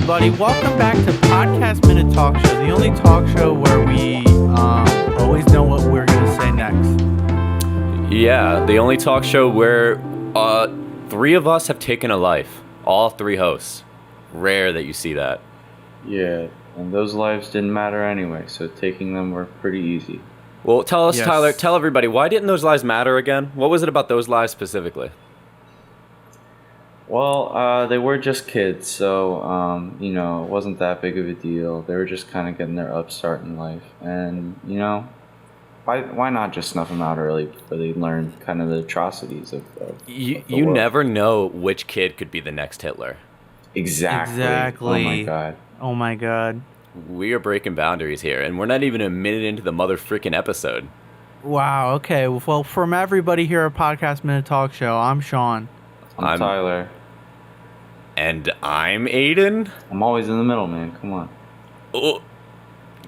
everybody. Welcome back to Podcast Minute Talk Show, the only talk show where we always know what we're going to say next. Yeah, the only talk show where three of us have taken a life. All three hosts. Rare that you see that. Yeah, and those lives didn't matter anyway, so taking them were pretty easy. Well, tell us, Yes. Tyler, tell everybody, why didn't those lives matter again? What was it about those lives specifically? Well, they were just kids, so, it wasn't that big of a deal. They were just kind of getting their upstart in life. And, why not just snuff them out early before they learn kind of the atrocities of You the world? never know which kid could be the next Hitler. Exactly. Oh, my God. Oh my God. We are breaking boundaries here, and we're not even a minute into the mother-freaking episode. Wow, okay. Well, from everybody here at Podcast Minute Talk Show, I'm Sean. I'm Tyler. And I'm Aiden. I'm always in the middle, man. Come on. Oh,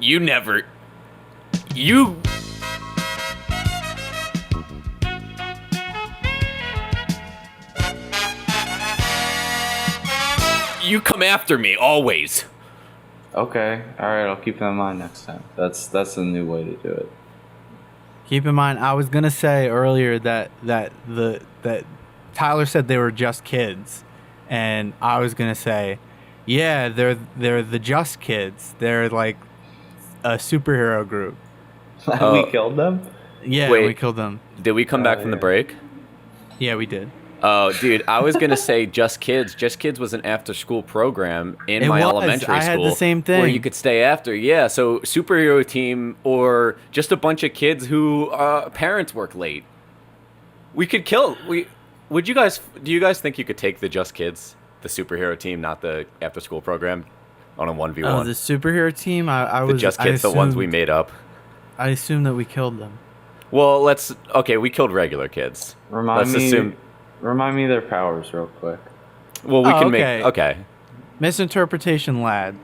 you never... You... You come after me, always. Okay. All right. I'll keep that in mind next time. That's a new way to do it. Keep in mind, I was gonna say earlier that Tyler said they were just kids, and I was gonna say, yeah, they're the Just Kids. They're like a superhero group. We killed them? Yeah, Wait. we killed them. Did we come back from the yeah. break? Yeah, we did. Oh, dude, I was going to say Just Kids. Just Kids was an after-school program in It my was. elementary school. I had the same thing. Where you could stay after. Yeah, so superhero team or just a bunch of kids who parents work late. We could kill... Do you guys think you could take the Just Kids, the superhero team, not the after-school program, on a 1v1? Oh, the superhero team? The Just Kids, the ones we made up. I assumed that we killed them. Well, we killed regular kids. Remind me of their powers real quick. Well, we can okay. make... Okay. Misinterpretation, lad.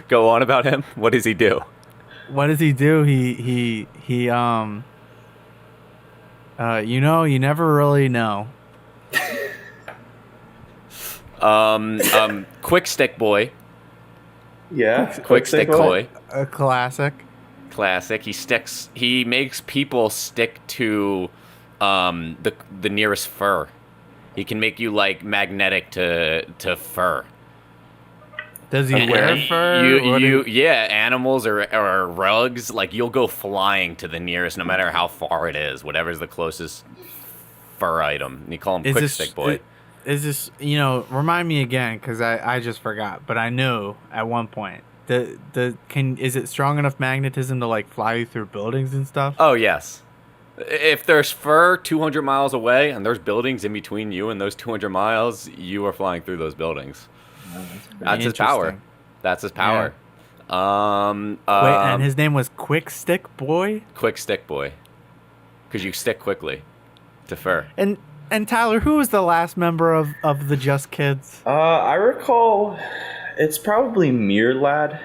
Go on about him. What does he do? What does he do? He you never really know. Quick stick boy. Yeah. Quick stick boy. A classic. Classic. He makes people stick to the nearest fur. He can make you like magnetic to fur. Does he wear fur? Animals or rugs, like you'll go flying to the nearest, no matter how far it is, whatever's the closest fur item. And you call him Quick Stick Boy. Is this, remind me again, because I just forgot, but I knew at one point. Is it strong enough magnetism to like fly you through buildings and stuff? Oh, yes. If there's fur 200 miles away and there's buildings in between you and those 200 miles, you are flying through those buildings. That's his power. That's his power. Yeah. Wait, and his name was Quick Stick Boy? Quick Stick Boy. Because you stick quickly to fur. And Tyler, who was the last member of the Just Kids? I recall it's probably Mirror Lad.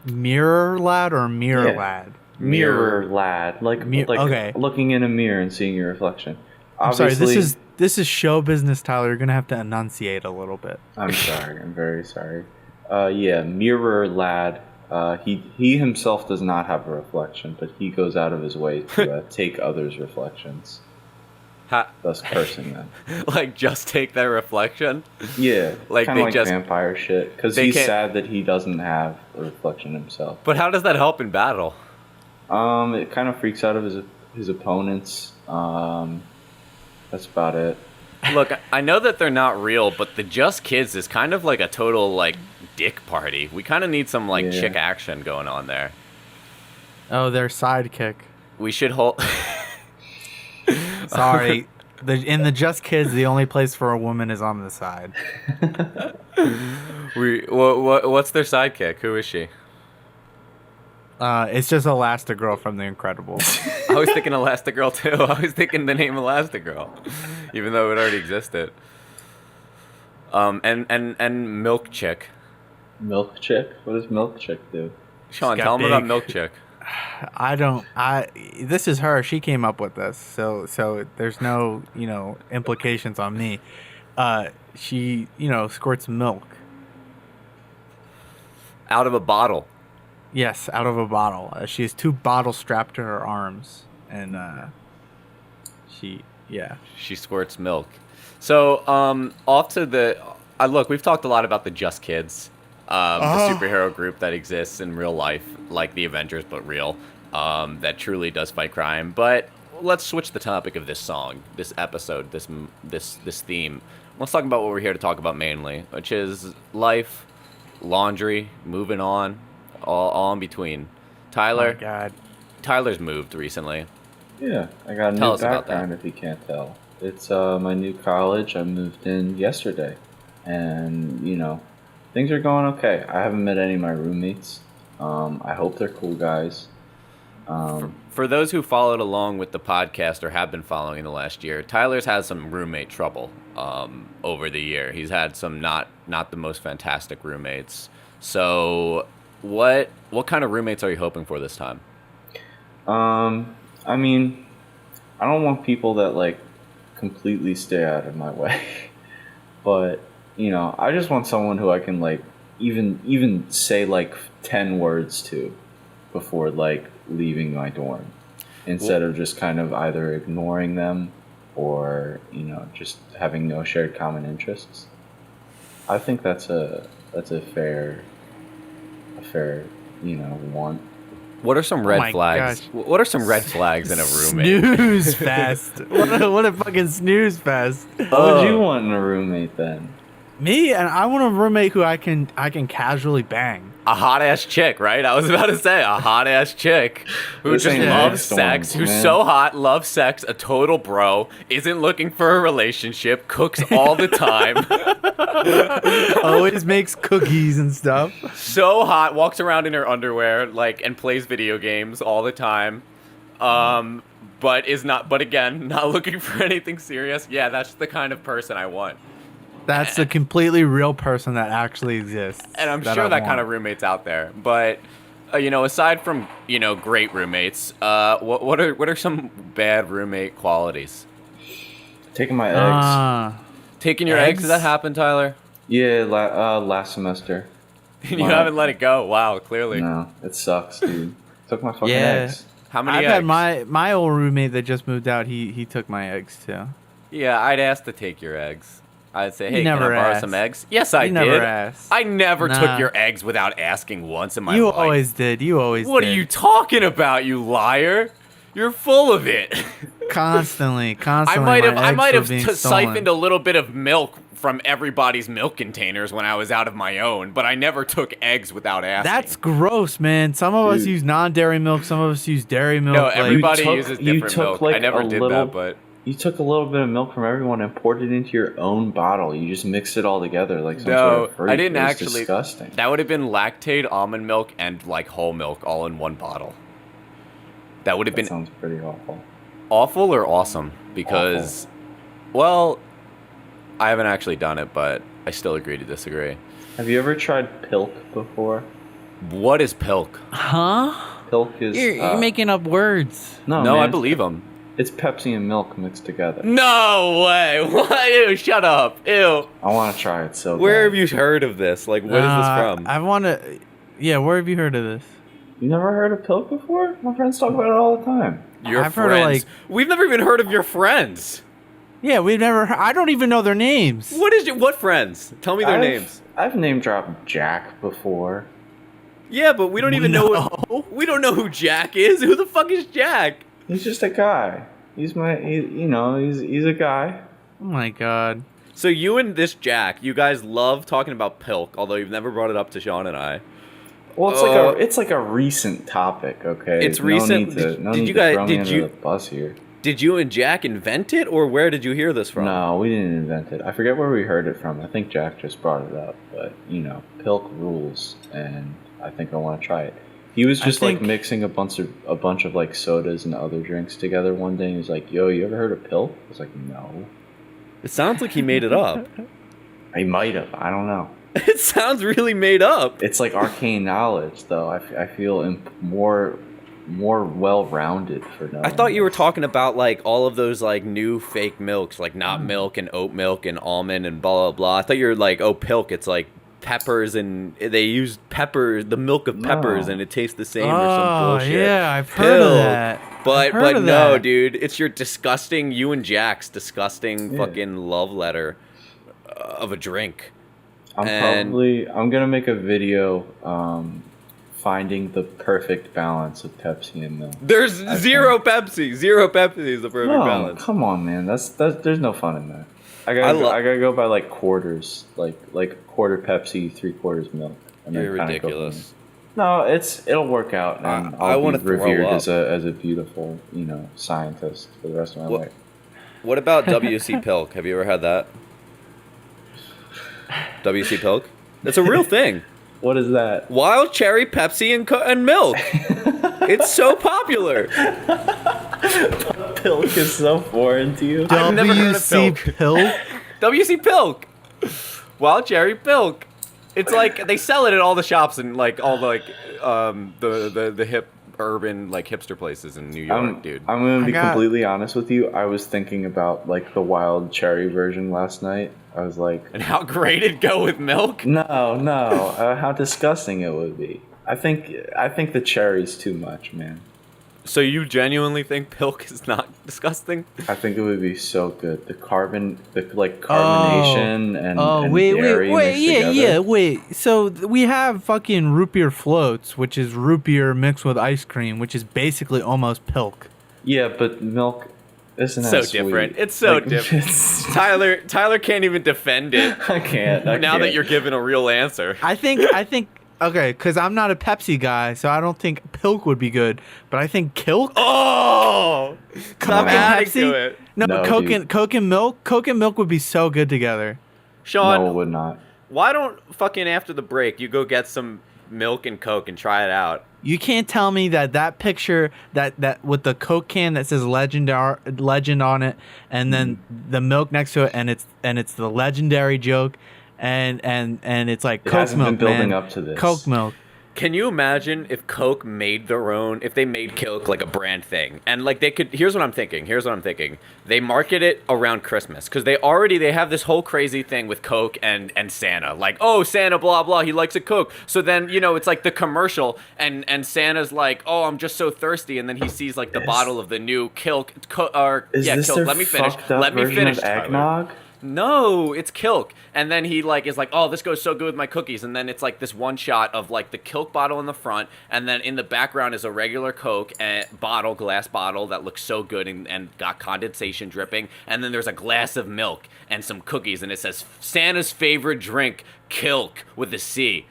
Mirror Lad or Mirror Lad? Mirror Lad. Like okay. Looking in a mirror and seeing your reflection. I'm sorry, this is show business, Tyler. You're going to have to enunciate a little bit. I'm sorry. I'm very sorry. Mirror Lad. He himself does not have a reflection, but he goes out of his way to take others' reflections. Thus cursing them. Like, just take their reflection? Yeah. Like, kind of like just vampire shit. Because he's sad that he doesn't have a reflection himself. But how does that help in battle? It kind of freaks out of his opponents. That's about it. Look, I know that they're not real, but the Just Kids is kind of like a total, like, dick party. We kind of need some, like, chick action going on there. Oh, their sidekick. We should hold... Sorry. In the Just Kids, the only place for a woman is on the side. What's their sidekick? Who is she? It's just Elastigirl from The Incredibles. I was thinking Elastigirl too. I was thinking the name Elastigirl, even though it already existed. And Milk Chick. Milk Chick? What does Milk Chick do? Sean, tell them about Milk Chick. This is her. She came up with this, so there's no implications on me. she squirts milk. Out of a bottle. Yes, out of a bottle. She has 2 bottles strapped to her arms, and she squirts milk. So off to the look. We've talked a lot about the Just Kids, the superhero group that exists in real life, like the Avengers, but real. That truly does fight crime. But let's switch the topic of this song, this episode, this theme. Let's talk about what we're here to talk about mainly, which is life, laundry, moving on, all in between. Tyler, oh my God. Tyler's moved recently. Yeah, I got a Tell new us about background if you can't tell. It's my new college. I moved in yesterday, and things are going okay. I haven't met any of my roommates. I hope they're cool guys. For those who followed along with the podcast or have been following the last year, Tyler's had some roommate trouble over the year. He's had some not the most fantastic roommates. So what kind of roommates are you hoping for this time? I mean, I don't want people that like completely stay out of my way, but I just want someone who I can like even say like 10 words to before like leaving my dorm, instead of just kind of either ignoring them or just having no shared common interests. I think that's a fair want. What are some red my flags? gosh. What are some red flags in a roommate? Snooze fest. What a fucking snooze fest. What would you want in a roommate then? Me, and I want a roommate who I can casually bang. A hot ass chick, right? I was about to say a hot ass chick who This just ain't loves Storms, sex, who's man. so hot, loves sex, a total bro, isn't looking for a relationship, cooks all the time, Always makes cookies and stuff. so hot, walks around in her underwear, and plays video games all the time, but again, not looking for anything serious. Yeah, that's the kind of person I want. That's a completely real person that actually exists. And I'm that sure I that kind want. of roommate's out there. But, aside from, great roommates, what are some bad roommate qualities? Taking my eggs. Taking your eggs? Did that happen, Tyler? Yeah, last semester. You haven't let it go. Wow, clearly. No, it sucks, dude. Took my fucking Yeah. eggs. How many I've eggs? had my old roommate that just moved out. He took my eggs too. Yeah, I'd ask to take your eggs. I'd say, hey, can I never borrow asked. some eggs? Yes, I You did. never asked. I never Nah. took your eggs without asking once in my You life. always did. You always What did. are you talking about, you liar? You're full of it. Constantly. I my might eggs have were being siphoned a stolen. little bit of milk from everybody's milk containers when I was out of my own, but I never took eggs without asking. That's gross, man. Some of us Dude. use non-dairy milk. Some of us use dairy milk. no, like- everybody You took- uses you different took, milk. like, I never a did little- that, but You took a little bit of milk from everyone and poured it into your own bottle. You just mixed it all together like some no, sort of fruit. I didn't It was actually. Disgusting. That would have been lactate, almond milk, and whole milk all in one bottle. That would have That been sounds pretty awful. awful or awesome because, well, I haven't actually done it, but I still agree to disagree. Have you ever tried Pilk before? What is Pilk? Huh? Pilk is. You're making up words. No, No, man, I it's- believe him. It's Pepsi and milk mixed together. No way! What? Ew! Shut up! Ew! I want to try it so Where bad. have you heard of this? Like, what is this from? I want to. Yeah, where have you heard of this? You never heard of Pilk before? My friends talk about it all the time. Your I've heard friends. of, We've never even heard of your friends. Yeah, we've never. I don't even know their names. What friends? Tell me their names. I've name dropped Jack before. Yeah, but we don't even know. We don't know who Jack is. Who the fuck is Jack? He's just a guy. He's he's a guy. Oh my god. So you and this Jack, you guys love talking about Pilk, although you've never brought it up to Sean and I. Well, it's like a recent topic, okay? It's recent. No need to throw me under the bus here. Did you and Jack invent it, or where did you hear this from? No, we didn't invent it. I forget where we heard it from. I think Jack just brought it up, but Pilk rules, and I think I want to try it. He was just like mixing a bunch of like sodas and other drinks together one day. And he was like, "Yo, you ever heard of Pilk?" I was like, "No." It sounds like he made it up. I might have. I don't know. It sounds really made up. It's like arcane knowledge, though. I feel more more well-rounded for now. I thought you were talking about like all of those like new fake milks, like not milk and oat milk and almond and blah blah blah. I thought you were like, oh, Pilk, it's like peppers and they use peppers, the milk of peppers, and it tastes the same or some bullshit. Yeah, I've heard of that. But no, dude, it's your disgusting, you and Jack's disgusting fucking love letter of a drink. I'm gonna make a video finding the perfect balance of Pepsi and milk. There's zero Pepsi. Zero Pepsi is the perfect balance. Come on, man. That's there's no fun in that. I gotta go by like quarters, like quarter Pepsi, 3/4 milk. And You're then ridiculous. No, it'll work out, and I I'll wanna be revered throw up. as a beautiful, scientist for the rest of my life. What about WC Pilk? Have you ever had that? WC Pilk? It's a real thing. What is that? Wild cherry Pepsi and milk. It's so popular. Pilk is so foreign to you. I've never heard of WC Pilk? WC Pilk. Wild cherry Pilk. It's like they sell it at all the shops and like all the the hip urban like hipster places in New York, dude. I'm gonna be completely honest with you. I was thinking about like the wild cherry version last night. I was like, and how great it'd go with milk? No, how disgusting it would be. I think the cherry's too much, man. So you genuinely think Pilk is not disgusting? I think it would be so good. The carbonation and dairy wait. So we have fucking root beer floats, which is root beer mixed with ice cream, which is basically almost Pilk. Yeah, but milk isn't so as different. sweet. It's so different. Tyler can't even defend it. I can't. Now that you're given a real answer. I think. Okay, because I'm not a Pepsi guy, so I don't think Pilk would be good. But I think Cilk. Oh, stop adding to it. No, Coke and milk. Coke and milk would be so good together. Sean, no, it would not. Why don't fucking after the break you go get some milk and Coke and try it out? You can't tell me that picture that with the Coke can that says legend on it, and then the milk next to it, and it's the legendary joke. And it's like Coke milk, been building man. up to this. Coke milk. Can you imagine if Coke made their own, if they made Cilk like a brand thing, and like they could? Here's what I'm thinking. They market it around Christmas because they have this whole crazy thing with Coke and Santa. Like, oh, Santa, blah blah, he likes a Coke. So then it's like the commercial, and Santa's like, oh, I'm just so thirsty, and then he sees like the bottle of the new Cilk. Cilk. Let me finish. Eggnog. No, it's Cilk. And then he like is like, oh, this goes so good with my cookies. And then it's like this one shot of like the Cilk bottle in the front, and then in the background is a regular Coke glass bottle that looks so good and got condensation dripping. And then there's a glass of milk and some cookies, and it says Santa's favorite drink, Cilk with a C.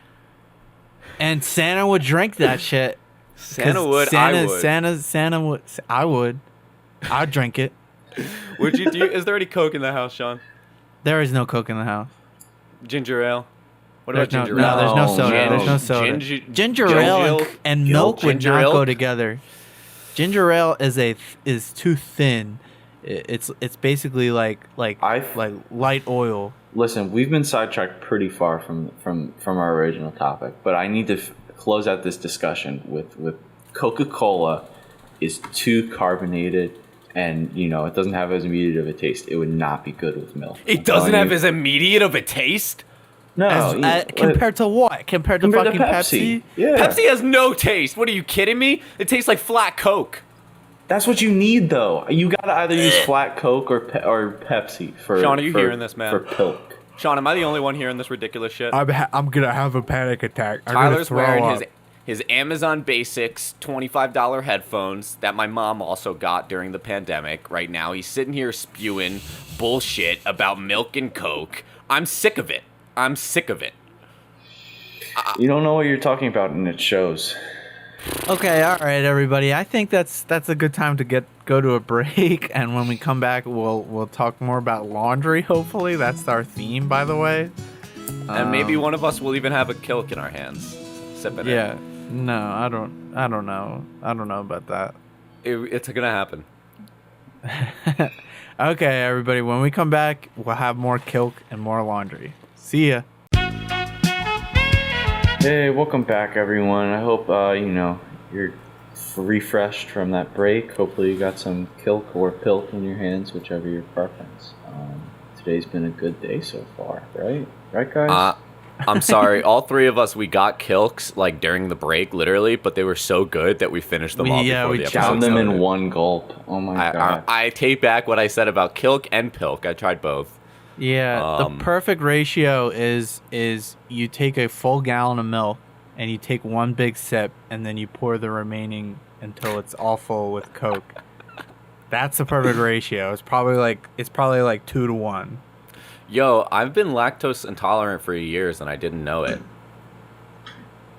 And Santa would drink that shit. Santa would. Santa would. I would. I'd drink it. Would you? Is there any Coke in the house, Sean? There is no Coke in the house. Ginger ale. What about ginger ale? No, there's no soda. There's no soda. Ginger ale and milk would not go together. Ginger ale is too thin. It's basically like light oil. Listen, we've been sidetracked pretty far from our original topic, but I need to close out this discussion with Coca-Cola is too carbonated. And, it doesn't have as immediate of a taste. It would not be good with milk. It doesn't have as immediate of a taste? No. Compared to what? Compared to fucking Pepsi? Yeah. Pepsi has no taste. What, are you kidding me? It tastes like flat Coke. That's what you need, though. You got to either use flat Coke or Pepsi for Sean, are you hearing this, man? For Pilk. Sean, am I the only one hearing this ridiculous shit? I'm going to have a panic attack. Tyler's wearing his Amazon Basics $25 headphones that my mom also got during the pandemic. Right now, he's sitting here spewing bullshit about milk and Coke. I'm sick of it. You don't know what you're talking about, and it shows. Okay, all right, everybody. I think that's a good time to go to a break, and when we come back, we'll talk more about laundry. Hopefully, that's our theme, by the way. And maybe one of us will even have a Cilk in our hands, sipping it. Yeah. No, I don't know. I don't know about that. It's gonna happen. Okay, everybody. When we come back, we'll have more Cilk and more laundry. See ya. Hey, welcome back, everyone. I hope you're refreshed from that break. Hopefully you got some Cilk or Pilk in your hands, whichever your preference. Today's been a good day so far, right? Right, guys? I'm sorry, all three of us, we got Cilks like during the break, literally, but they were so good that we finished them all before we the episode Down them started. in one gulp. Oh my god. I take back what I said about Cilk and Pilk. I tried both. Yeah, the perfect ratio is you take a full gallon of milk and you take one big sip and then you pour the remaining until it's all full with Coke. That's the perfect ratio. It's probably like 2-to-1. Yo, I've been lactose intolerant for years and I didn't know it.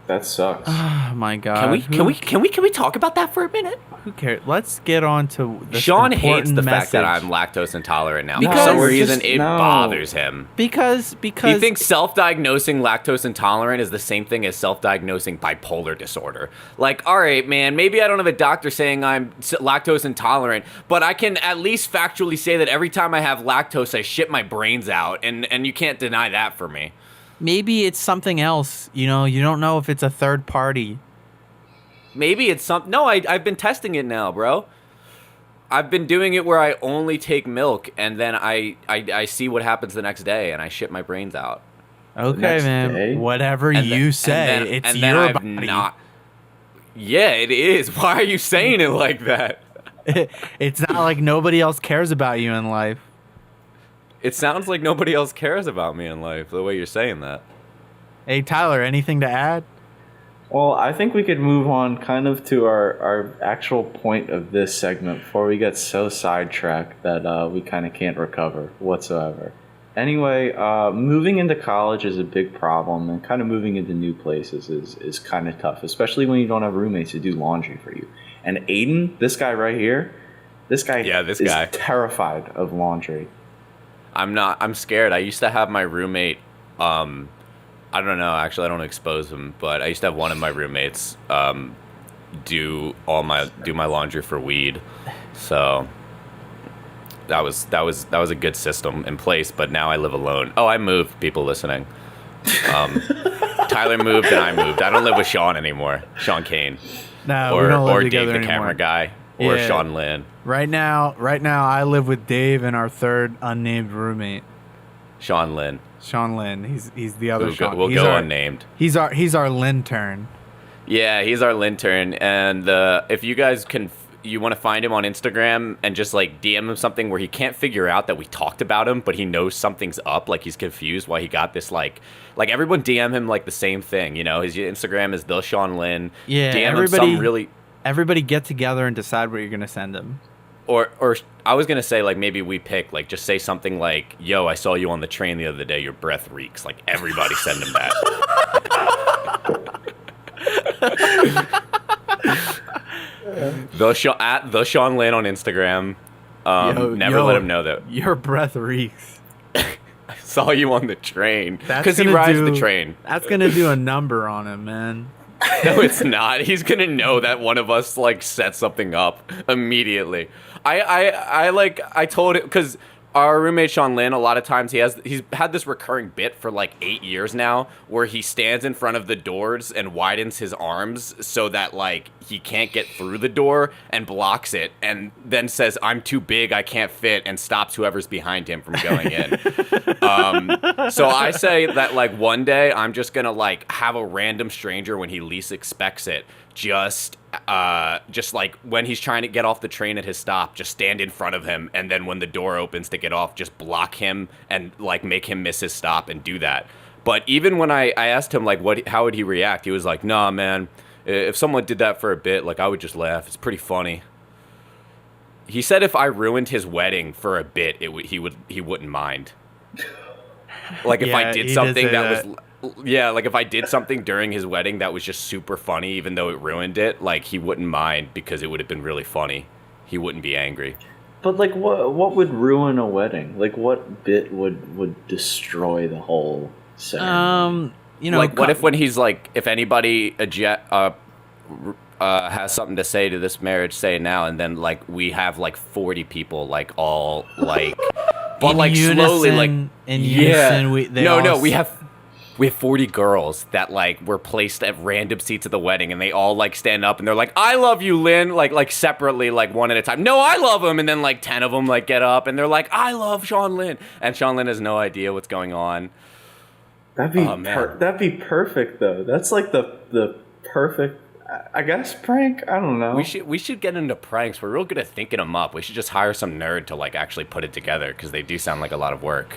That sucks. Oh my god. Can we talk about that for a minute? Who cares? Let's get on to this Sean hates important the fact that message. I'm lactose intolerant now. Because- For some No, reason, just- it no. bothers him. Because He thinks self-diagnosing lactose intolerant is the same thing as self-diagnosing bipolar disorder. Like, all right, man, maybe I don't have a doctor saying I'm lactose intolerant, but I can at least factually say that every time I have lactose, I shit my brains out, and you can't deny that for me. maybe it's something else. You know, you don't know if it's a third party. Maybe it's some. No, I've been testing it now, bro. I've been doing it where I only take milk, and then I see what happens the next day, and I shit my brains out. Okay, next man. day? Whatever And you then- say, and then, it's and then your I've body. not. Yeah, it is. Why are you saying it like that? It's not like nobody else cares about you in life. It sounds like nobody else cares about me in life, the way you're saying that. Hey, Tyler, anything to add? Well, I think we could move on kind of to our actual point of this segment before we get so sidetracked that we kind of can't recover whatsoever. Anyway, moving into college is a big problem, and kind of moving into new places is kind of tough, especially when you don't have roommates to do laundry for you. And Aiden, this guy right here, this guy is terrified of laundry. I'm scared. I used to have my roommate, I don't know, actually I don't expose him, but I used to have one of my roommates do my laundry for weed. So that was a good system in place, but now I live alone. Oh, I moved, people listening. Tyler moved and I moved. I don't live with Sean anymore. Sean Kane. No, we don't live or together Dave the anymore. camera guy. Or Yeah. Sean Lynn. Right now, I live with Dave and our third unnamed roommate, Sean Lynn. Sean Lynn. He's the other Sean. We'll He's go our, unnamed. He's our Lintern. Yeah, he's our lintern, and if you guys you want to find him on Instagram and just like DM him something where he can't figure out that we talked about him, but he knows something's up, like he's confused why he got this like everyone DM him like the same thing, you know, his Instagram is the Sean Lynn. Yeah, DM him everybody get together and decide what you're gonna send him. or I was gonna say like maybe we pick like just say something like, yo, I saw you on the train the other day, your breath reeks. Like everybody send him that. At the Sean Lynn on Instagram. Never let him know that your breath reeks. I saw you on the train That's because he gonna rides do- the train. That's gonna do a number on him, man. No, it's not. He's gonna know that one of us like set something up immediately. I told it because our roommate Sean Lynn, a lot of times he's had this recurring bit for like 8 years now where he stands in front of the doors and widens his arms so that like he can't get through the door and blocks it and then says, I'm too big, I can't fit, and stops whoever's behind him from going in. So I say that like one day I'm just gonna like have a random stranger when he least expects it just like when he's trying to get off the train at his stop, just stand in front of him, and then when the door opens to get off, just block him and like make him miss his stop and do that. But even when I asked him like how would he react, he was like, nah man, if someone did that for a bit, like I would just laugh, it's pretty funny. He said if I ruined his wedding for a bit, he wouldn't mind. Like if I did something that was like if I did something during his wedding that was just super funny, even though it ruined it, like he wouldn't mind because it would have been really funny. He wouldn't be angry. But like, what would ruin a wedding? Like, what bit would destroy the whole ceremony? You know, like what if when he's like, if anybody has something to say to this marriage, say it now, and then like we have like 40 people like all like, but in like unison, slowly like in unison, we We have 40 girls that like were placed at random seats at the wedding, and they all like stand up and they're like, "I love you, Lynn," like separately, like one at a time. No, I love him, and then like 10 of them like get up and they're like, "I love Sean Lynn," and Sean Lynn has no idea what's going on. That'd be perfect though. That's like the perfect, I guess, prank. I don't know. We should get into pranks. We're real good at thinking them up. We should just hire some nerd to like actually put it together because they do sound like a lot of work.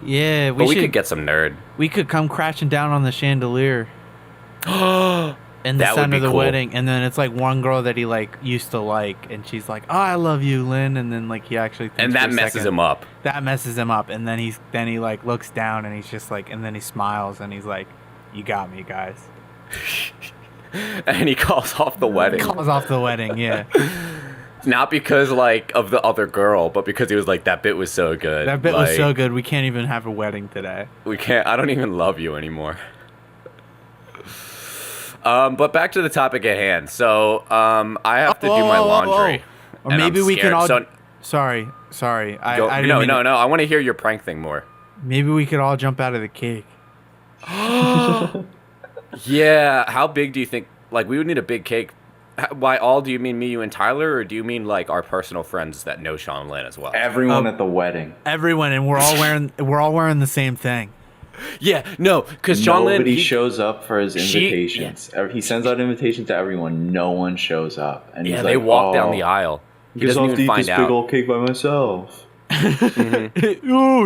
Yeah, we could get some nerd. We could come crashing down on the chandelier. In the That would center be of the cool. wedding, and then it's like one girl that he like used to like, and she's like, "Oh, I love you, Lynn," and then like he actually thinks And that for a messes second- him up. That messes him up, and then he like looks down, and he's just like, and then he smiles, and he's like, "You got me, guys." And he calls off the wedding. Calls off the wedding, yeah. Not because like of the other girl, but because he was like, that bit was so good. That bit was Like, so good. We can't even have a wedding today. We can't. I don't even love you anymore. But back to the topic at hand. So I have to do my laundry. Or and maybe I'm we can scared. all. So, Sorry. I didn't no. mean to- I want to hear your prank thing more. Maybe we could all jump out of the cake. Yeah. How big do you think? Like, we would need a big cake. By all, do you mean me, you, and Tyler, or do you mean like our personal friends that know Sean Lynn as well? Everyone at the wedding. Everyone, and we're all wearing the same thing. Yeah. No, because Sean Lynn. Nobody shows up for his invitations. He sends out invitations to everyone. No one shows up. And Yeah, he's they like, walk down the aisle. He Guess doesn't I'll even eat find this out. big old cake by myself. Oh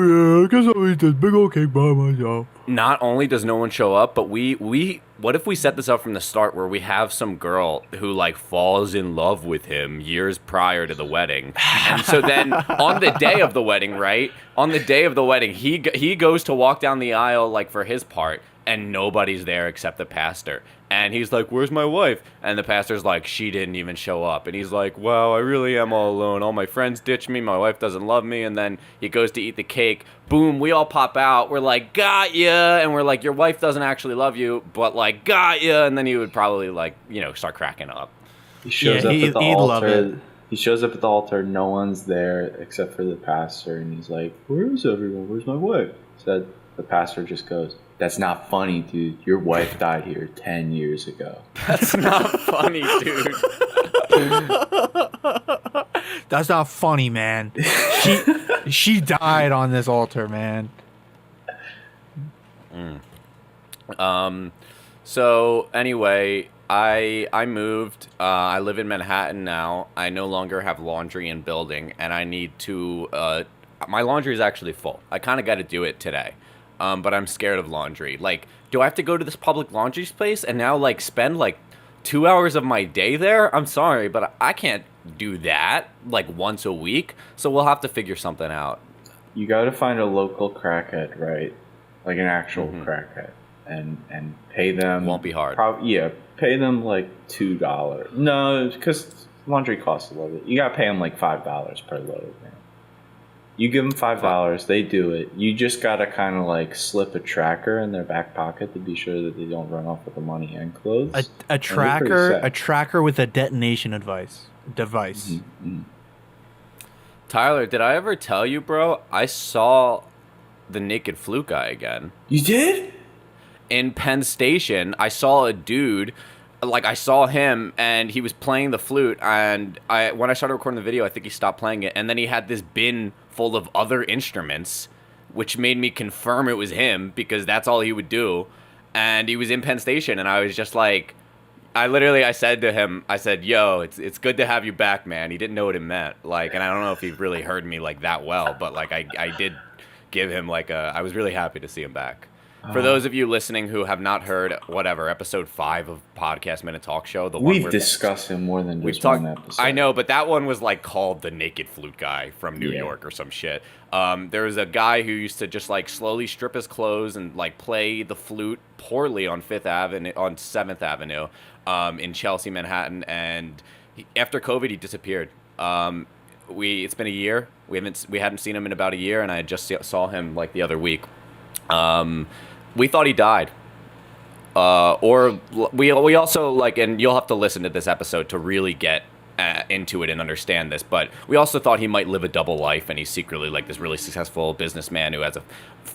yeah, I guess I'll eat this big old cake by myself. Not only does no one show up, but we what if we set this up from the start where we have some girl who like falls in love with him years prior to the wedding, and so then on the day of the wedding, right? On the day of the wedding, he goes to walk down the aisle like for his part, and nobody's there except the pastor. And he's like, "Where's my wife?" And the pastor's like, "She didn't even show up." And he's like, "Wow, I really am all alone. All my friends ditched me. My wife doesn't love me." And then he goes to eat the cake. Boom, we all pop out. We're like, "Got ya." And we're like, "Your wife doesn't actually love you, but like, got ya." And then he would probably like, start cracking up. He shows up he'd at the love altar. it. He shows up at the altar. No one's there except for the pastor. And he's like, "Where is everyone? Where's my wife?" Said the pastor just goes, "That's not funny, dude. Your wife died here 10 years ago." That's not funny, dude. That's not funny, man. She died on this altar, man. So anyway, I moved. I live in Manhattan now. I no longer have laundry in building, and I need to. My laundry is actually full. I kind of got to do it today, but I'm scared of laundry. Like, do I have to go to this public laundry space and now like spend like 2 hours of my day there? I'm sorry, but I can't do that like once a week. So we'll have to figure something out. You got to find a local crackhead, right? Like an actual crackhead, and pay them. Won't be hard. Pay them like $2. No, because laundry costs a little bit. You got to pay them like $5 per load, man. You give them $5, they do it. You just got to kind of like slip a tracker in their back pocket to be sure that they don't run off with the money and clothes. A tracker with a detonation device. Mm-hmm. Tyler, did I ever tell you, bro? I saw the naked flute guy again. You did? In Penn Station, I saw a dude, like I saw him and he was playing the flute, and when I started recording the video, I think he stopped playing it, and then he had this bin full of other instruments, which made me confirm it was him because that's all he would do. And he was in Penn Station, and I was just like, I said to him, I said, "Yo, it's good to have you back, man." He didn't know what it meant, like, and I don't know if he really heard me like that well, but like I did give him like I was really happy to see him back. For those of you listening who have not heard, episode 5 of Podcast Minute Talk Show, the one We've where discussed him more than we've just talked. one episode. I know, but that one was like called the Naked Flute Guy from New York or some shit. There was a guy who used to just like slowly strip his clothes and like play the flute poorly on 7th Avenue, in Chelsea, Manhattan, and after COVID, he disappeared. It's been a year. We hadn't seen him in about a year, and I just saw him like the other week. We thought he died. Or we also like, and you'll have to listen to this episode to really get into it and understand this, but we also thought he might live a double life, and he's secretly like this really successful businessman who has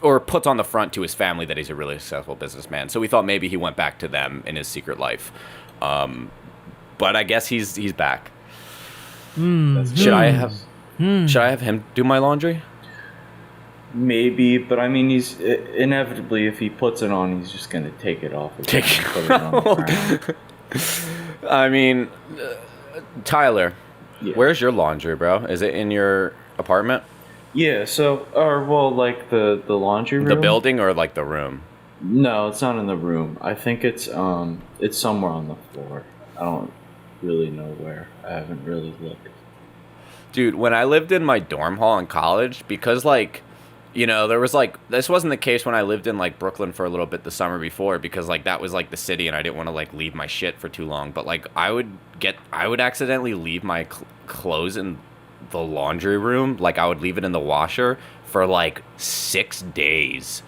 or puts on the front to his family that he's a really successful businessman. So we thought maybe he went back to them in his secret life. But I guess he's back. Should I have him do my laundry? Maybe, but I mean, he's inevitably, if he puts it on, he's just gonna take it off. Take it put it on the ground. I mean, Tyler, Yeah. where's your laundry, bro? Is it in your apartment? Yeah. So, or well, like the laundry room. The building or like the room? No, it's not in the room. I think it's somewhere on the floor. I don't really know where. I haven't really looked. Dude, when I lived in my dorm hall in college, because like, you know, there was like, this wasn't the case when I lived in like Brooklyn for a little bit the summer before, because like that was like the city and I didn't want to like leave my shit for too long. But like I would accidentally leave my clothes in the laundry room. Like I would leave it in the washer for like 6 days.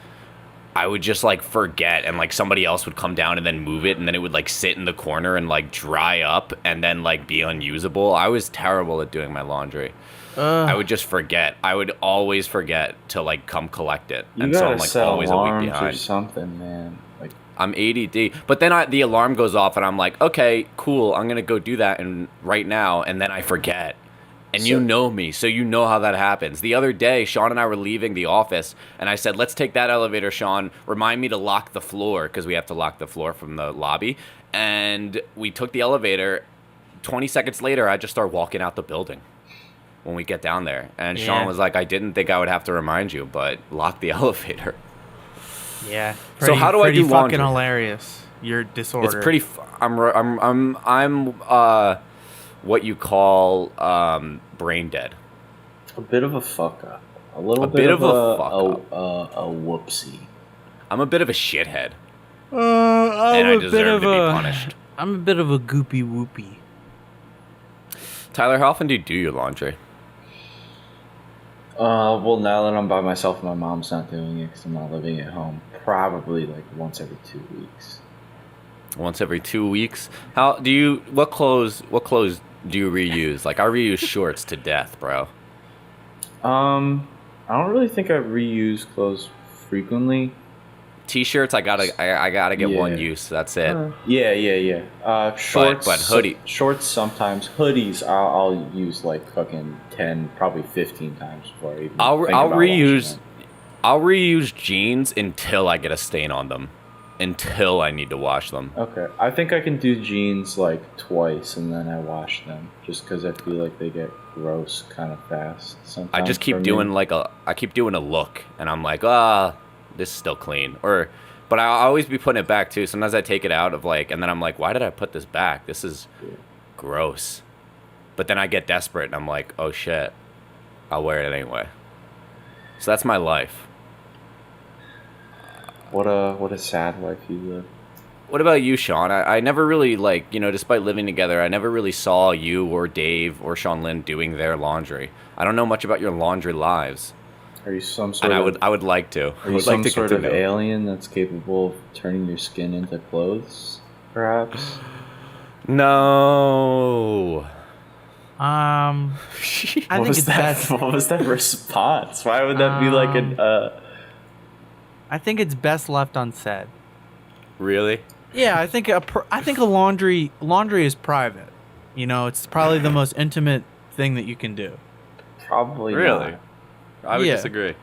I would just like forget, and like somebody else would come down and then move it, and then it would like sit in the corner and like dry up and then like be unusable. I was terrible at doing my laundry. I would just forget. I would always forget to like come collect it, You and so gotta I'm like set always a week alarms or behind. something, man. Like, I'm ADD, but then the alarm goes off, and I'm like, okay, cool, I'm gonna go do that, and right now, and then I forget. And you know me, so you know how that happens. The other day, Sean and I were leaving the office, and I said, let's take that elevator, Sean. Remind me to lock the floor, because we have to lock the floor from the lobby. And we took the elevator. 20 seconds later, I just start walking out the building when we get down there. And Sean was like, I didn't think I would have to remind you, but lock the elevator. Yeah. So how do I do laundry? Fucking hilarious. Your disorder. It's pretty. I'm what you call brain dead. a bit of a fuck up. A little A bit, bit of of a a fuck a whoopsie. I'm a bit of a shithead, I'm and I a bit deserve of to be a- punished. I'm a bit of a goopy whoopy. Tyler, how often do you do your laundry? Well, now that I'm by myself and my mom's not doing it because I'm not living at home, probably like once every 2 weeks. Once every 2 weeks. How do you? What clothes do you reuse? Like I reuse shorts to death, bro. I don't really think I reuse clothes frequently. T-shirts, I gotta get one Yeah. use. That's it. Yeah. Shorts, but hoodie. Shorts sometimes. Hoodies, I'll use like fucking 10, probably 15 times before I even. I'll think about reuse. washing them. I'll reuse jeans until I get a stain on them. Until I need to wash them. Okay, I think I can do jeans like twice and then I wash them, just because I feel like they get gross kind of fast. Sometimes I just keep for me. doing a look, and I'm like, this is still clean. But I'll always be putting it back too. Sometimes I take it out of like, and then I'm like, why did I put this back? This is gross. But then I get desperate, and I'm like, oh shit, I'll wear it anyway. So that's my life. What a sad life you live. What about you, Sean? I never really, like, despite living together, I never really saw you or Dave or Sean Lynn doing their laundry. I don't know much about your laundry lives. Are you some sort And of? I would like to. Are you some sort of alien that's capable of turning your skin into clothes? Perhaps. No. I think it's best. What was that response? Why would that be like an? I think it's best left unsaid. Really? Yeah, I think a laundry is private. It's probably the most intimate thing that you can do. Probably Really? not. I would Yeah. disagree.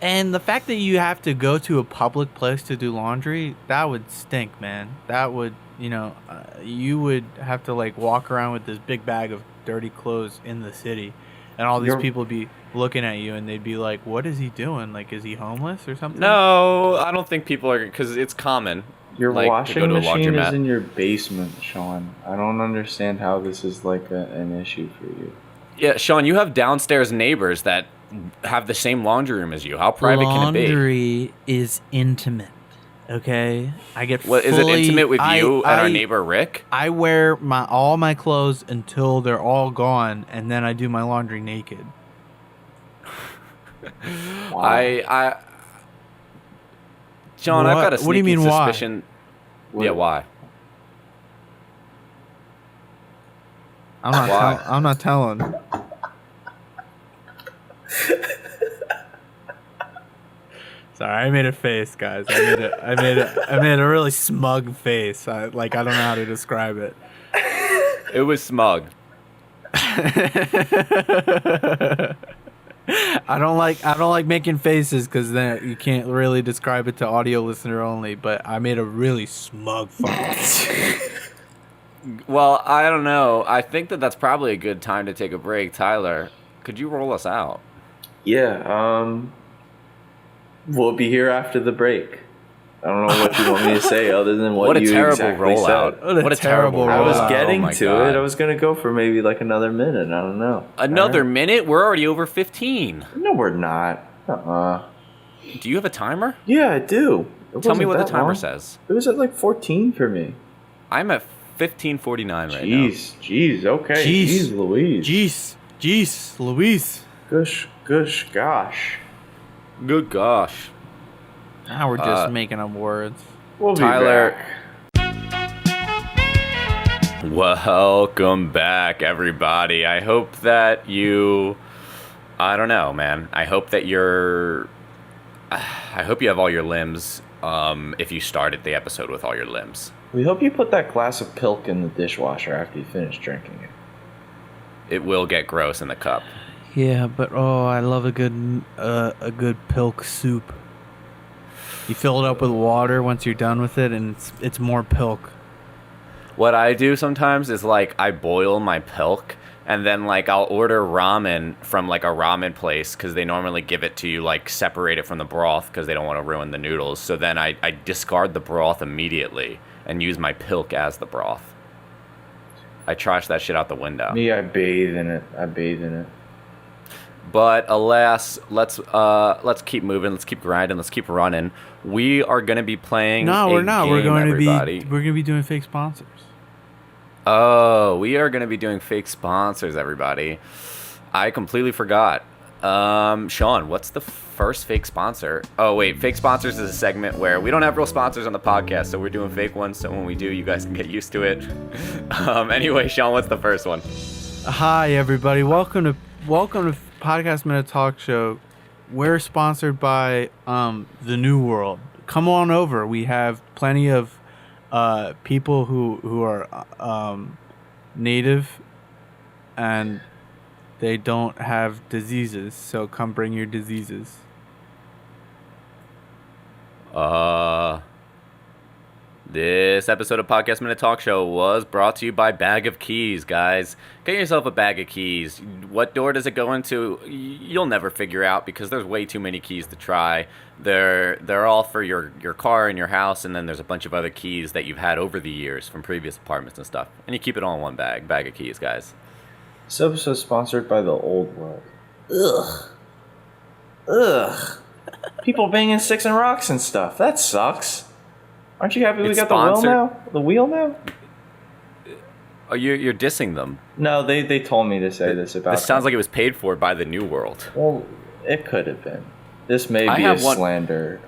And the fact that you have to go to a public place to do laundry, that would stink, man. That would, you would have to like walk around with this big bag of dirty clothes in the city, and all these You're- people be looking at you, and they'd be like, "What is he doing? Like, is he homeless or something?" No, I don't think people are, because it's common. Your like, to washing go to a machine is laundromat. in your basement, Sean. I don't understand how this is like an issue for you. Yeah, Sean, you have downstairs neighbors that have the same laundry room as you. How private can it be? Laundry is intimate. Okay, I get. What, is it intimate with you and our neighbor Rick? I wear all my clothes until they're all gone, and then I do my laundry naked. Wow. John, I've got a What do you sneaking mean, why? suspicion. Yeah, why? Why? I'm not telling. Sorry, I made a face, guys. I made a really smug face. I don't know how to describe it. It was smug. I don't like making faces because then you can't really describe it to audio listener only. But I made a really smug face. Well, I don't know. I think that's probably a good time to take a break. Tyler, could you roll us out? Yeah, we'll be here after the break. I don't know what you want me to say other than what you exactly said. What a terrible rollout. I was getting to God. it. I was going to go for maybe like another minute. I don't know. Another minute? We're already over 15. No, we're not. Do you have a timer? Yeah, I do. Tell me what the timer says. It was at like 14 for me. I'm at 15:49 right now. Jeez, okay. Jeez Louise. Jeez Louise. Gosh. Good gosh. Now we're just making up words. We'll Tyler, be back. Welcome back, everybody. I hope that you... I don't know, man. I hope that I hope you have all your limbs, if you started the episode with all your limbs. We hope you put that glass of Pilk in the dishwasher after you finish drinking it. It will get gross in the cup. Yeah, but I love a good Pilk soup. You fill it up with water once you're done with it, and it's more Pilk. What I do sometimes is like I boil my Pilk, and then like I'll order ramen from like a ramen place because they normally give it to you like separate it from the broth because they don't want to ruin the noodles. So then I discard the broth immediately and use my Pilk as the broth. I trash that shit out the window. Me, I bathe in it. But alas, let's keep moving. Let's keep grinding. Let's keep running. We are going to be playing. No, we're not. We're going everybody. to be doing fake sponsors. Oh, we are going to be doing fake sponsors, everybody. I completely forgot. Sean, what's the first fake sponsor? Oh, wait. Fake sponsors is a segment where we don't have real sponsors on the podcast, so we're doing fake ones. So when we do, you guys can get used to it. Anyway, Sean, what's the first one? Hi, everybody. Welcome to Podcast Minute Talk Show. We're sponsored by the New World. Come on over. We have plenty of people who are native and they don't have diseases, so come bring your diseases. This episode of Podcast Minute Talk Show was brought to you by Bag of Keys, guys. Get yourself a bag of keys. What door does it go into? You'll never figure out because there's way too many keys to try. They're all for your car and your house, and then there's a bunch of other keys that you've had over the years from previous apartments and stuff. And you keep it all in one bag of keys, guys. This episode is sponsored by the Old World. Ugh. People banging sticks and rocks and stuff. That sucks. Aren't you happy we got the wheel now? Oh, you're dissing them. No, they told me to say this about This sounds like it was paid for by the New World. Well, it could have been. This may be a slander.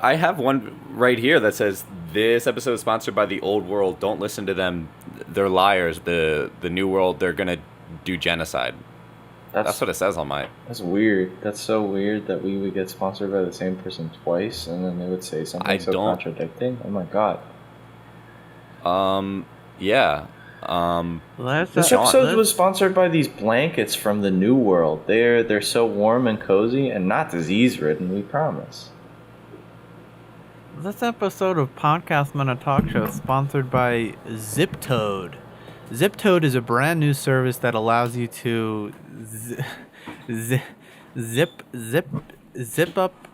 I have one right here that says, this episode is sponsored by the Old World. Don't listen to them. They're liars. The New World, they're going to do genocide. That's what it says on my... That's weird. That's so weird that we would get sponsored by the same person twice, and then they would say something contradicting. Oh my god. Yeah. This episode was sponsored by these blankets from the New World. They're so warm and cozy and not disease-ridden, we promise. This episode of Podcast Minute Talk Show is sponsored by ZipToad. ZipToad is a brand new service that allows you to zip up.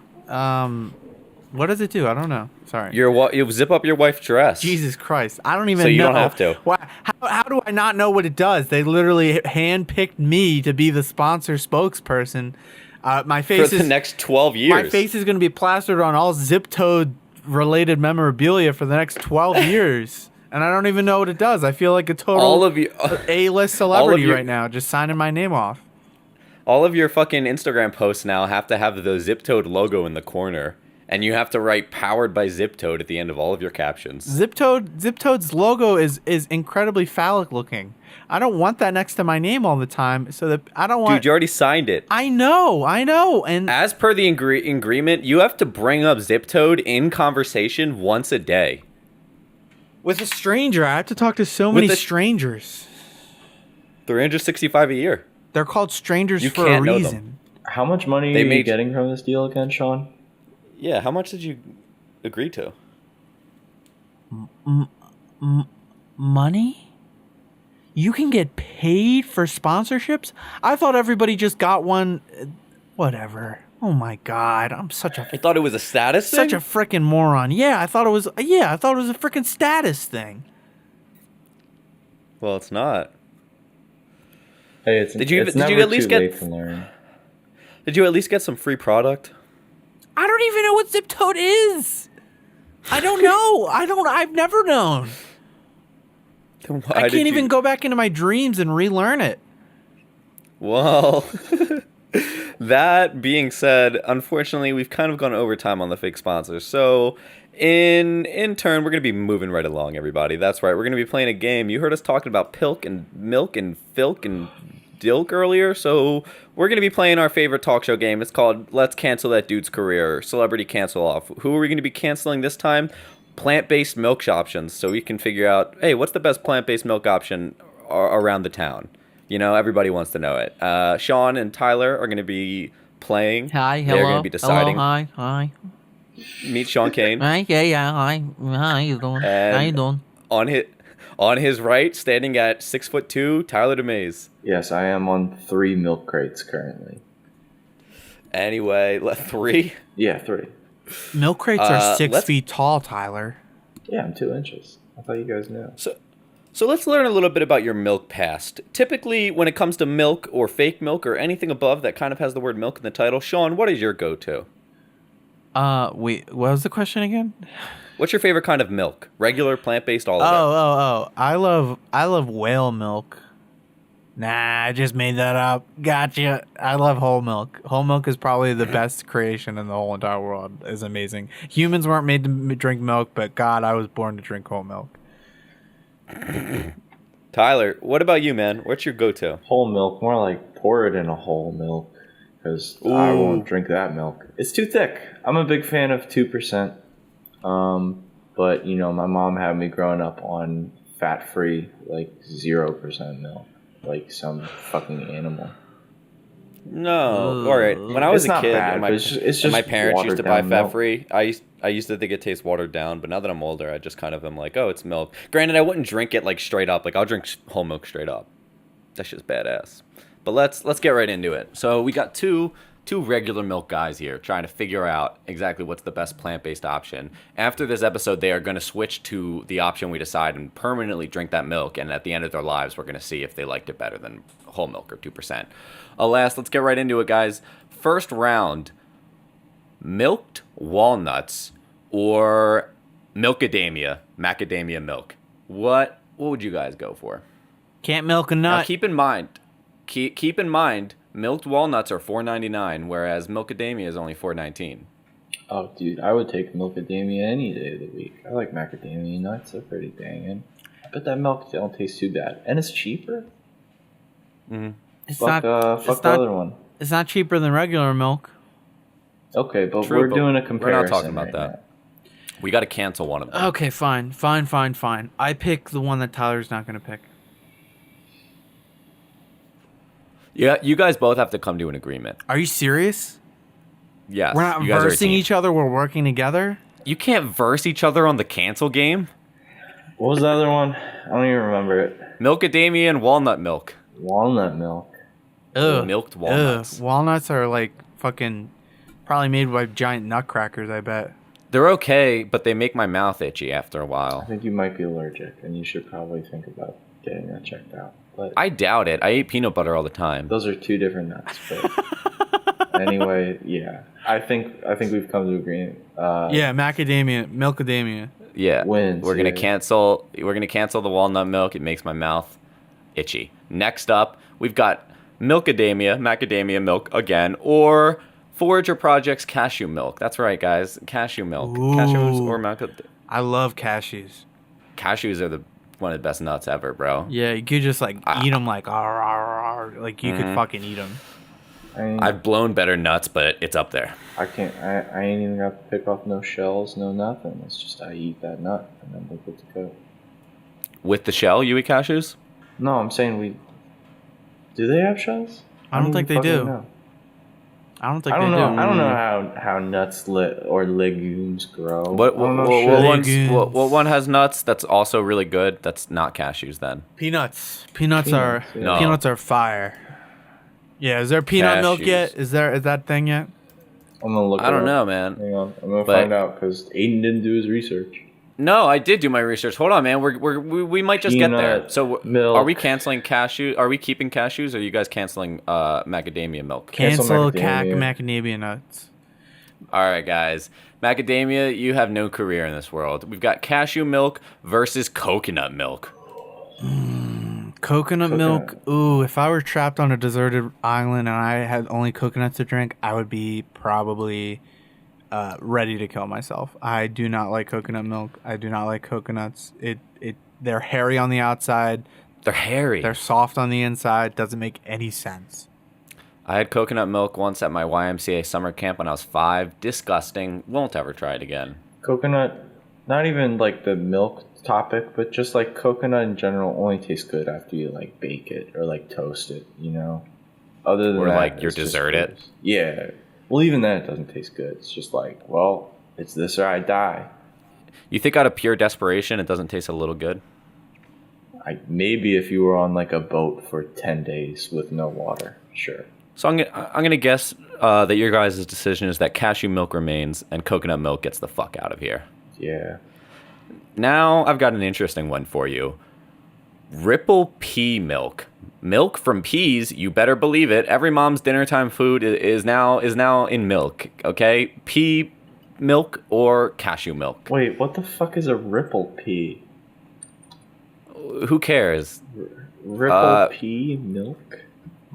What does it do? I don't know. Sorry. You zip up your wife's dress. Jesus Christ! I don't even know. So you don't have to. Why? How do I not know what it does? They literally handpicked me to be the sponsor spokesperson. My face for the next 12 years. My face is going to be plastered on all ZipToad related memorabilia for the next 12 years. And I don't even know what it does. I feel like a total A-list celebrity right now, just signing my name off. All of your fucking Instagram posts now have to have the ZipToad logo in the corner. And you have to write "powered by Ziptoad" at the end of all of your captions. Ziptoad's logo is incredibly phallic looking. I don't want that next to my name all the time. So that I don't want. Dude, you already signed it. I know, and As per the agreement, you have to bring up Ziptoad in conversation once a day. with a stranger, I have to talk to so many With a- strangers. 365 a year. They're called strangers You for a can't know them. reason. How much money They are you made- getting from this deal again, Sean? Yeah, how much did you agree to? Money? You can get paid for sponsorships? I thought everybody just got one. Whatever. Oh my god, I'm such a I thought it was a status such thing? a freaking moron. Yeah, I thought it was. Yeah, I thought it was a freaking status thing. Well, it's not. Hey, it's Did you it's at never least too get- late to learn. Did you at least get some free product? I don't even know what Ziptoad is. I don't know. I've never known. Then why I did can't even you- go back into my dreams and relearn it. Well, that being said, unfortunately, we've kind of gone over time on the fake sponsors. So, in turn, we're going to be moving right along, everybody. That's right. We're going to be playing a game. You heard us talking about Pilk and Milk and Filk and Cilk earlier. So, we're going to be playing our favorite talk show game. It's called Let's Cancel That Dude's Career. Celebrity Cancel Off. Who are we going to be canceling this time? Plant-based milk options. So, we can figure out, hey, what's the best plant-based milk option around the town? You know, everybody wants to know it. Sean and Tyler are going to be playing. Hi, They're going to be deciding. hello, hi. Meet Sean Kane. Hi, yeah, hi. How you doing? And How you doing? on his right, standing at 6'2", Tyler DeMaze. Yes, I am on 3 milk crates currently. Anyway, 3. Yeah, 3. Milk crates are 6 let's- feet tall, Tyler. Yeah, I'm 2 inches. I thought you guys knew. So let's learn a little bit about your milk past. Typically, when it comes to milk or fake milk or anything above that kind of has the word milk in the title, Sean, what is your go-to? Wait, what was the question again? What's your favorite kind of milk? Regular, plant-based, all of it. Oh. I love whale milk. Nah, I just made that up. Gotcha. I love whole milk. Whole milk is probably the best creation in the whole entire world. It's amazing. Humans weren't made to drink milk, but God, I was born to drink whole milk. Tyler, what about you, man? What's your go-to? Whole milk, more like pour it in a whole milk, because I Ooh. won't drink that milk. It's too thick. I'm a big fan of 2%. But, you know, my mom had me growing up on fat-free, like 0% milk, like some fucking animal. No. All right. When I was It's a not kid bad, and but it's and just my parents used to buy watered-down milk. fat-free, I used to think it tastes watered down, but now that I'm older, I just kind of am like, oh, it's milk. Granted, I wouldn't drink it like straight up. Like I'll drink whole milk straight up. That's just badass. But let's get right into it. So we got two regular milk guys here trying to figure out exactly what's the best plant-based option. After this episode, they are going to switch to the option we decide and permanently drink that milk. And at the end of their lives, we're going to see if they liked it better than whole milk or 2%. Alas, let's get right into it, guys. First round, milked walnuts or macadamia milk. What would you guys go for? Can't milk a Now nut. keep in mind, milked walnuts are $4.99, whereas milkadamia is only $4.19. Oh, dude, I would take milkadamia any day of the week. I like macadamia nuts. They're pretty banging. I bet that milk don't taste too bad. And it's cheaper. It's Fuck, not. fuck It's the not. other one. It's not cheaper than regular milk. Okay, but True, we're but doing a we're comparison. not talking about right that. We got to cancel one of them. Okay, fine. I pick the one that Tyler's not gonna pick. Yeah, you guys both have to come to an agreement. Are you serious? Yes. We're not you guys are a versing team. each other. We're working together. You can't verse each other on the cancel game. now. What was the other one? I don't even remember it. Milkadamia and walnut milk. Walnut milk. Ugh. Milked walnuts. Ugh. Walnuts are like fucking probably made by giant nutcrackers, I bet. They're okay, but they make my mouth itchy after a I while. think you might be allergic, and you should probably think about getting that checked out. But I doubt it. I eat peanut butter all the time. those are 2 different nuts. But anyway, yeah. I think we've come to agreement. Yeah, milkadamia. Yeah. Wins, We're gonna yeah. cancel the walnut milk. It makes my mouth itchy. Next up, we've got macadamia milk again, or Forager Project's cashew milk. That's right, guys. Cashew milk. Ooh. Cashews or milk. I love cashews. Cashews are one of the best nuts ever, bro. Yeah, you could just like eat them like like you could fucking eat them. I've blown better nuts, but it's up there. I can't. I ain't even got to pick off no shells, no nothing. It's just I eat that nut and then we're good to go. With the shell, you eat cashews? No, I'm saying do they have shells? I don't think they do. Know. I don't think I don't they know. do. I don't know how nuts or legumes grow. What Legumes. one has nuts that's also really good? That's not cashews then. Peanuts. Peanuts, Are yeah. No. peanuts are fire. Yeah, is there peanut milk Cashews. yet? Is that thing yet? I'm gonna look. I don't it know, up. man. Hang on, I'm gonna But- find out because Aiden didn't do his research. No, I did do my research. Hold on, man. We might just get there. Peanut So, milk. are we canceling cashew? Are we keeping cashews? Or are you guys canceling macadamia milk? Cancel Macadamia nuts. All right, guys. Macadamia, you have no career in this world. We've got cashew milk versus coconut milk. Coconut milk. Ooh, if I were trapped on a deserted island and I had only coconuts to drink, I would be probably ready to kill myself. I do not like coconut milk. I do not like coconuts. They're hairy on the outside. They're hairy. They're soft on the inside. Doesn't make any sense. I had coconut milk once at my YMCA summer camp when I was 5. Disgusting. Won't ever try it again. Coconut, not even like the milk topic, but just like coconut in general only tastes good after you like bake it or like toast it, you know? Other than Or that, like your it's just dessert it. gross. Yeah. Well, even then it doesn't taste good. It's just like, well, it's this or I die. You think out of pure desperation it doesn't taste a little good? Maybe if you were on like a boat for 10 days with no water, sure. So I'm gonna guess that your guys' decision is that cashew milk remains and coconut milk gets the fuck out of here. Yeah. Now I've got an interesting one for you. Ripple pea milk. Milk from peas, you better believe it. Every mom's dinner time food is now in milk, okay? Pea milk or cashew milk. Wait, what the fuck is a ripple pea? Who cares? Ripple pea milk?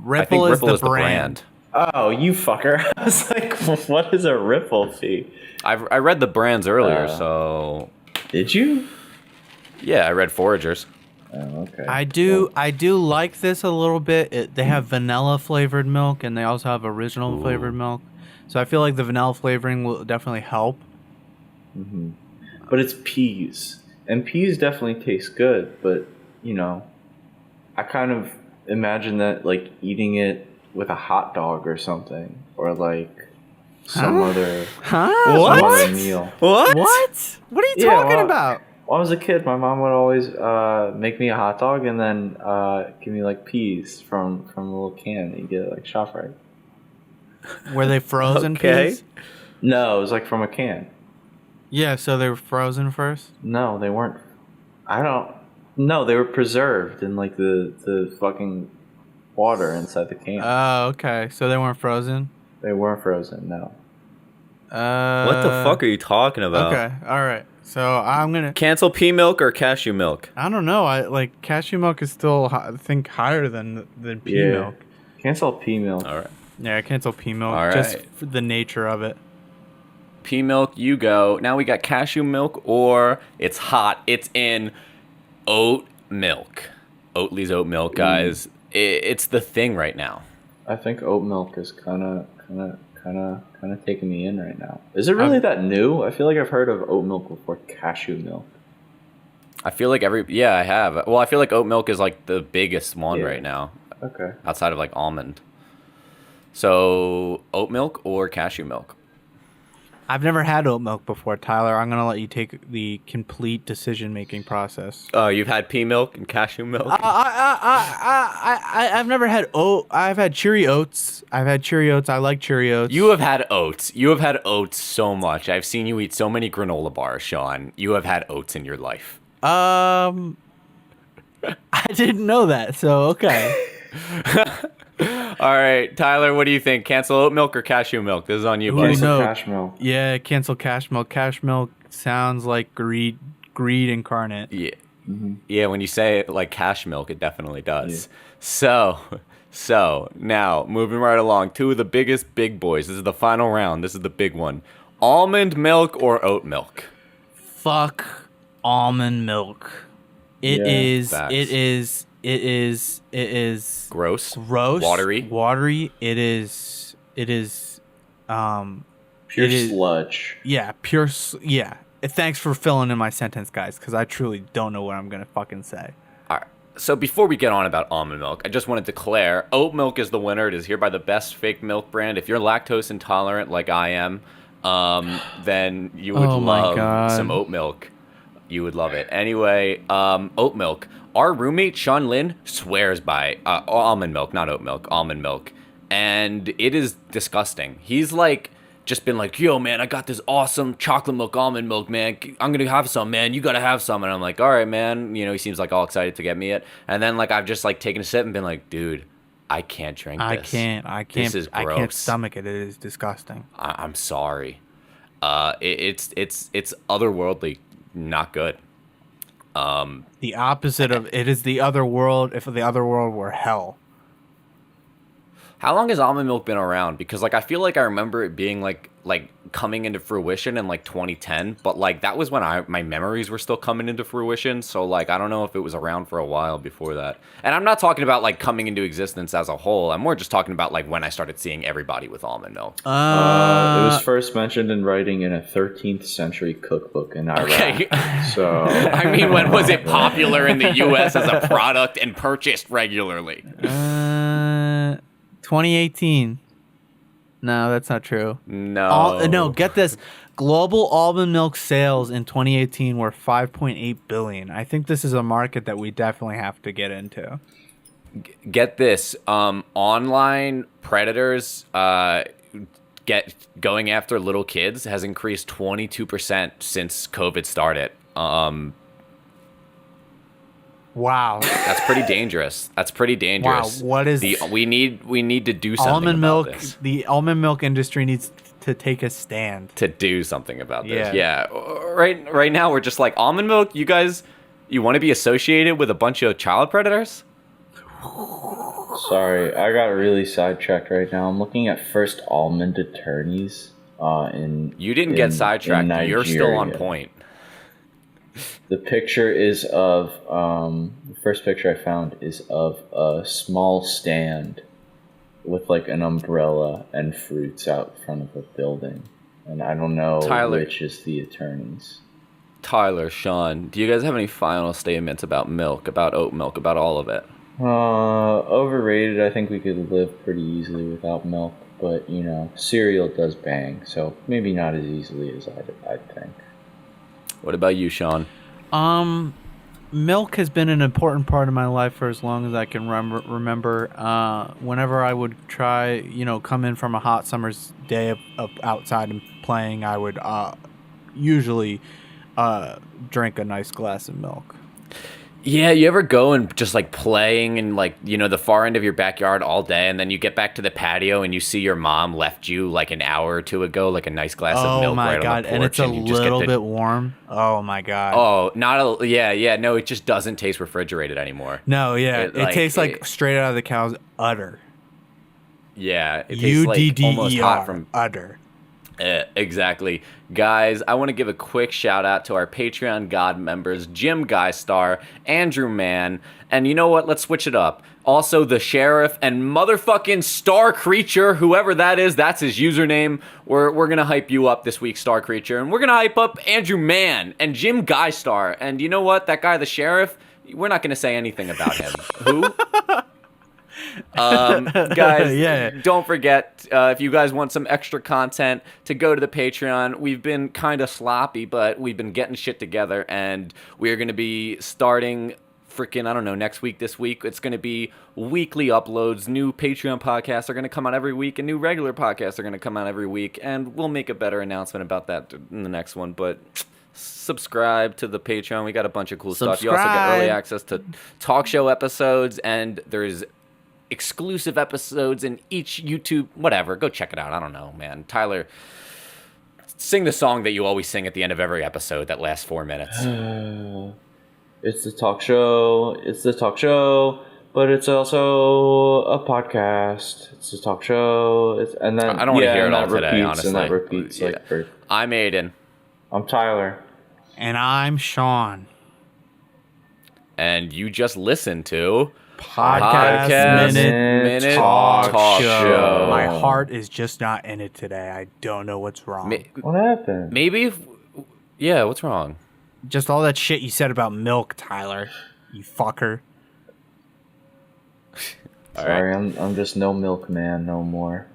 I think Ripple is the brand. Oh, you fucker. I was like, what is a ripple pea? I read the brands earlier, so... Did you? Yeah, I read Foragers. Oh, okay. I do like this a little bit. They have vanilla flavored milk and they also have original flavored milk. So I feel like the vanilla flavoring will definitely help. Mm-hmm. But it's peas. And peas definitely taste good, but, you know, I kind of imagine that, like, eating it with a hot dog or something. Or, like, some other meal. What? What are you talking about? When I was a kid, my mom would always make me a hot dog and then give me, like, peas from a little can that you get at, like, ShopRite. Were they frozen Okay. peas? No, it was, like, from a can. Yeah, so they were frozen first? No, they weren't. No, they were preserved in like the fucking water inside the can. Oh, okay. So they weren't frozen? They weren't frozen, no. What the fuck are you talking about? Okay, all right. So I'm gonna Cancel pea milk or cashew milk? I don't know. I like cashew milk is still I think higher than pea milk. Cancel pea milk. All right. Yeah, I cancel pea milk All just right. for the nature of it. Pea milk, you go. Now we got cashew milk, or it's hot. It's in oat milk. Oatly's oat milk, guys. It's the thing right now. I think oat milk is kind of taking me in right now. Is it really that new? I feel like I've heard of oat milk before cashew milk. I feel like I have. Well, I feel like oat milk is like the biggest one Yeah. right now, Okay. outside of like almond. So oat milk or cashew milk? I've never had oat milk before, Tyler. I'm gonna let you take the complete decision-making process. Oh, you've had pea milk and cashew milk? I've never had oat. I've had Cheery Oats. I've had Cheery Oats. I like Cheery Oats. You have had oats. You have had oats so much. I've seen you eat so many granola bars, Sean. You have had oats in your life. I didn't know that. So okay. All right, Tyler, what do you think? Cancel oat milk or cashew milk? This is on you, buddy. Cancel no. cash milk. Yeah, cancel cash milk. Cash milk sounds like greed incarnate. Yeah. Yeah, when you say it like cash milk, it definitely does. So, So, now, moving right along, two of the biggest big boys. This is the final round. This is the big one. Almond milk or oat milk? Fuck almond milk. It Yeah, is. facts. It is. It is. It is Gross. gross. Watery. It is. It is. Pure It is- sludge. Yeah. Pure. Yeah. Thanks for filling in my sentence, guys, because I truly don't know what I'm gonna fucking say. All right. So before we get on about almond milk, I just want to declare oat milk is the winner. It is hereby the best fake milk brand. If you're lactose intolerant like I am, then you would Oh my love God. some oat milk. You would love it. Anyway, oat milk. Our roommate, Sean Lin, swears by almond milk, not oat milk, almond milk. And it is disgusting. He's like, just been like, yo, man, I got this awesome chocolate milk, almond milk, man. I'm going to have some, man. You got to have some. And I'm like, all right, man. You know, he seems like all excited to get me it. And then, like, I've just, like, taken a sip and been like, dude, I can't drink this. I can't. This is I can't gross. stomach it. It is disgusting. I'm sorry. It's otherworldly, not good. The opposite of it is the other world. If the other world were hell. How long has almond milk been around? Because like I feel like I remember it being like coming into fruition in like 2010, but like that was when my memories were still coming into fruition. So like I don't know if it was around for a while before that. And I'm not talking about like coming into existence as a whole. I'm more just talking about like when I started seeing everybody with almond milk. It was first mentioned in writing in a 13th century cookbook in Iraq. Okay. So I mean, when was it popular in the U.S. as a product and purchased regularly? 2018. No, that's not true. No. No, get this. Global almond milk sales in 2018 were 5.8 billion. I think this is a market that we definitely have to get into. Get this. Online predators going after little kids has increased 22% since COVID started. Wow. That's pretty dangerous. Wow. What is we need to do something almond about milk? this. The almond milk industry needs to take a stand. To do something about this. Yeah. Yeah. Right now we're just like almond milk. You guys, you want to be associated with a bunch of child predators? sorry, I got really sidetracked right now. I'm looking at first almond attorneys. You didn't get sidetracked. You're still on Nigeria. point. The picture is of the first picture I found is of a small stand with like an umbrella and fruits out front of a building, and I don't know Tyler. which is the attorneys. Tyler, Sean, do you guys have any final statements about milk, about oat milk, about all of it? Overrated. I think we could live pretty easily without milk, but you know, cereal does bang, so maybe not as easily as I'd think. What about you, Sean? Milk has been an important part of my life for as long as I can remember. Whenever I would try, come in from a hot summer's day of outside and playing, I would usually drink a nice glass of milk. Yeah, you ever go and just like playing in like, the far end of your backyard all day, and then you get back to the patio and you see your mom left you like an hour or two ago, like a nice glass of milk right on the porch, and it's a you just little bit warm. Oh my god. Oh, no, it just doesn't taste refrigerated anymore. No, yeah, it tastes like it- straight out of the cow's udder. Yeah, it tastes like almost hot UDDER, from udder. Exactly. Guys, I want to give a quick shout out to our Patreon God members, Jim Guystar, Andrew Mann, and you know what? Let's switch it up. Also, the Sheriff and motherfucking Star Creature, whoever that is, that's his username. We're going to hype you up this week, Star Creature, and we're going to hype up Andrew Mann and Jim Guystar. And you know what? That guy, the Sheriff, we're not going to say anything about him. Who? Guys, Yeah. Don't forget, if you guys want some extra content, to go to the Patreon. We've been kind of sloppy, but we've been getting shit together, and we're going to be starting freaking, I don't know, next week, this week. It's going to be weekly uploads. New Patreon podcasts are going to come out every week, and new regular podcasts are going to come out every week, and we'll make a better announcement about that in the next one, but subscribe to the Patreon. We got a bunch of cool stuff. You also get early access to talk show episodes, and there's exclusive episodes in each YouTube, whatever. Go check it out. I don't know, man. Tyler, sing the song that you always sing at the end of every episode that lasts 4 minutes. It's the talk show. It's the talk show. but it's also a podcast. It's a talk show. And then I don't want to hear it and all that today, repeats, honestly. And that repeats Yeah. like for. I'm Aiden. I'm Tyler. And I'm Sean. And you just listened to Podcast Minute Talk Show. My heart is just not in it today. I don't know what's wrong. What happened? Maybe yeah, what's wrong? Just all that shit you said about milk, Tyler. You fucker. Sorry, I'm just no milkman no more.